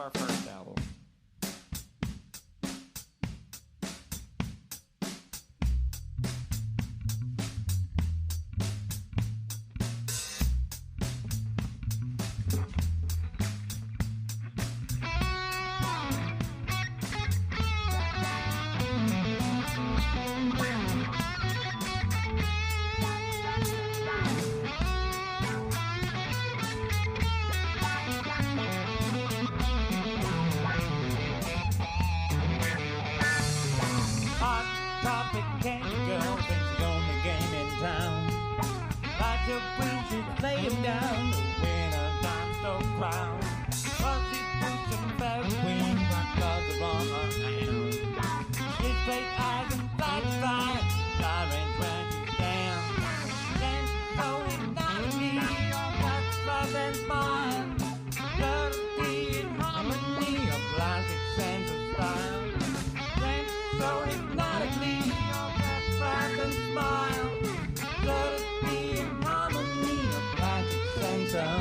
off our first album. Lay him down, the winner time's no crown. Fuzzy boots and fairy wings, like gloves upon her hands. His great eyes and black eyes, sirens when you stand. Then so hypnotically, your touch, love and smile. Dirty in harmony, a plastic sense of style. Then so hypnotically, your touch, love and smile. Dirty in harmony, a plastic sense of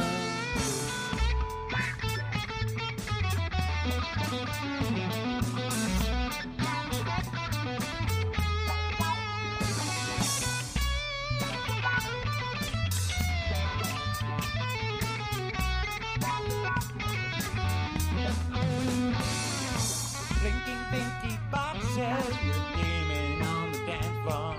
blinking pinky boxes, you're gleaming on the dance floor.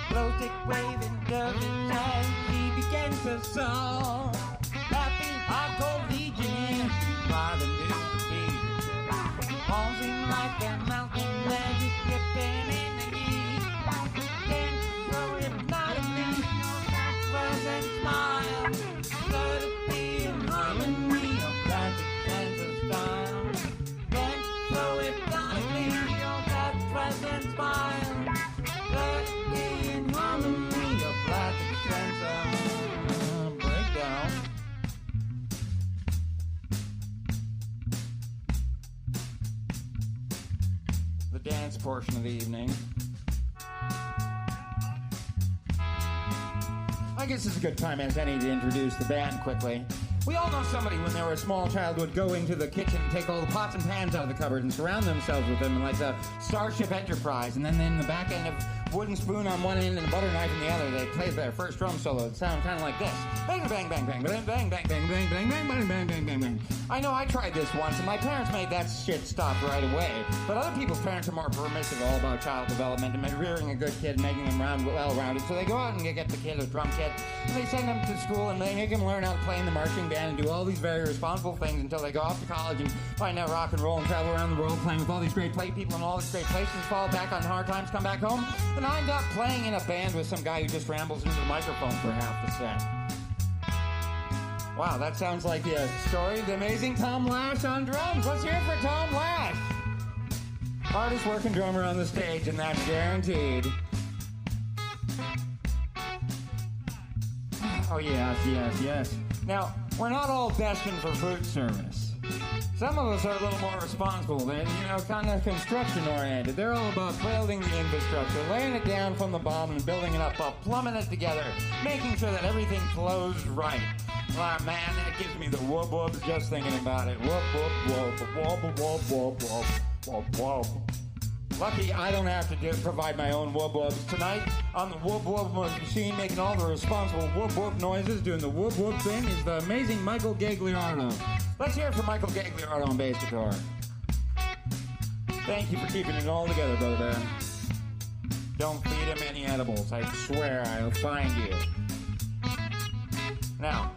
Glow stick waving dirty as he begins to song. Happy hardcore legion, by the new beat. Pausing like a mountain magic dripping in the heat. Then so hypnotically, your flash and smile. Let it be in harmony, a classic sense of style. Then so hypnotically, your flash and smile. Let it be in harmony, a classic sense of breakdown. The dance portion of the evening. I guess it's a good time as any to introduce the band quickly. We all know somebody when they were a small child would go into the kitchen and take all the pots and pans out of the cupboard and surround themselves with them like the Starship Enterprise. And then in the back end of wooden spoon on one end and a butter knife in the other, they played their first drum solo. It sounded kind of like this. Bang, bang, bang, bang, bang, bang, bang, bang, bang, bang, bang, bang, bang, bang, bang, bang. I know I tried this once, and my parents made that shit stop right away. But other people's parents are more permissive, all about child development and rearing a good kid and making them well-rounded. So they go out and get the kid a drum kit, and they send him to school, and they make him learn how to play in the marching band and do all these very responsible things until they go off to college and find out rock and roll and travel around the world playing with all these great play people in all these great places, fall back on hard times, come back home, and I end up playing in a band with some guy who just rambles into the microphone for half the set. Wow, that sounds like the story of the amazing Tom Lash on drums. Let's hear it for Tom Lash. Hardest working drummer on the stage, and that's guaranteed. Oh, yes. Now, we're not all destined for food service. Some of us are a little more responsible and, kind of construction-oriented. They're all about building the infrastructure, laying it down from the bottom and building it up, plumbing it together, making sure that everything flows right. Oh, man, that gives me the whoop-whoops just thinking about it. Whoop-whoop-whoop. Lucky I don't have to provide my own whoop-whoops. Tonight, on the whoop-whoop machine, making all the responsible whoop-whoop noises, doing the whoop-whoop thing, is the amazing Michael Gagliardo. Let's hear it for Michael Gagliardo on bass guitar. Thank you for keeping it all together, brother bear. Don't feed him any edibles. I swear I'll find you. Now,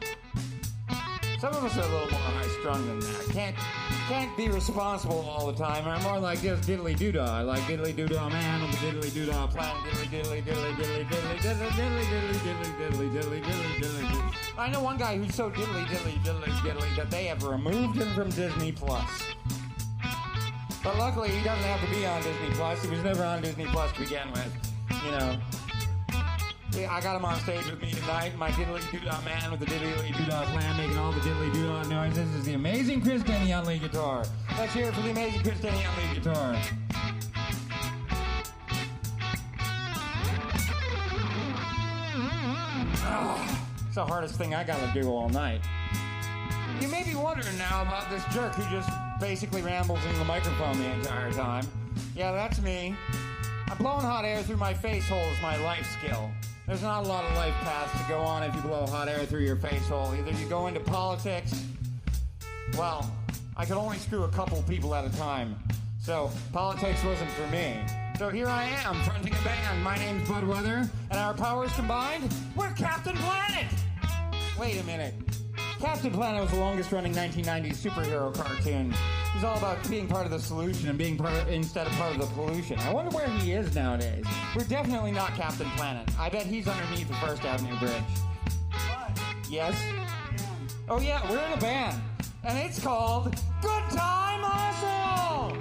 some of us are a little more high-strung than that. Can't be responsible all the time. I'm more like just diddly-doo-dah. I like diddly-doo-dah man with the diddly-doo-dah plan. Diddly-diddly-diddly-diddly-diddly-diddly-diddly-diddly-diddly-diddly-diddly. I know one guy who's so diddly-diddly-diddly-diddly that they have removed him from Disney+. But luckily, he doesn't have to be on Disney+. He was never on Disney+ to begin with. I got him on stage with me tonight, my diddly-doo-dah man with the diddly-doo-dah plan, making all the diddly-doo-dah noises. This is the amazing Chris Denny on lead guitar. Let's hear it for the amazing Chris Denny on lead guitar. Oh, it's the hardest thing I gotta do all night. you may be wondering now about this jerk who just basically rambles in the microphone the entire time. Yeah, that's me. I'm blowing hot air through my face hole is my life skill. There's not a lot of life paths to go on if you blow hot air through your face hole. Either you go into politics, well, I could only screw a couple people at a time. So politics wasn't for me. So here I am, fronting a band. My name's Bud Weather, and our powers combined, we're Captain Planet! Wait a minute. Captain Planet was the longest-running 1990s superhero cartoon. He's all about being part of the solution and being instead of part of the pollution. I wonder where he is nowadays. We're definitely not Captain Planet. I bet he's underneath the First Avenue Bridge. What? Yes? Oh yeah, we're in a band. And it's called Goodtime Hustle!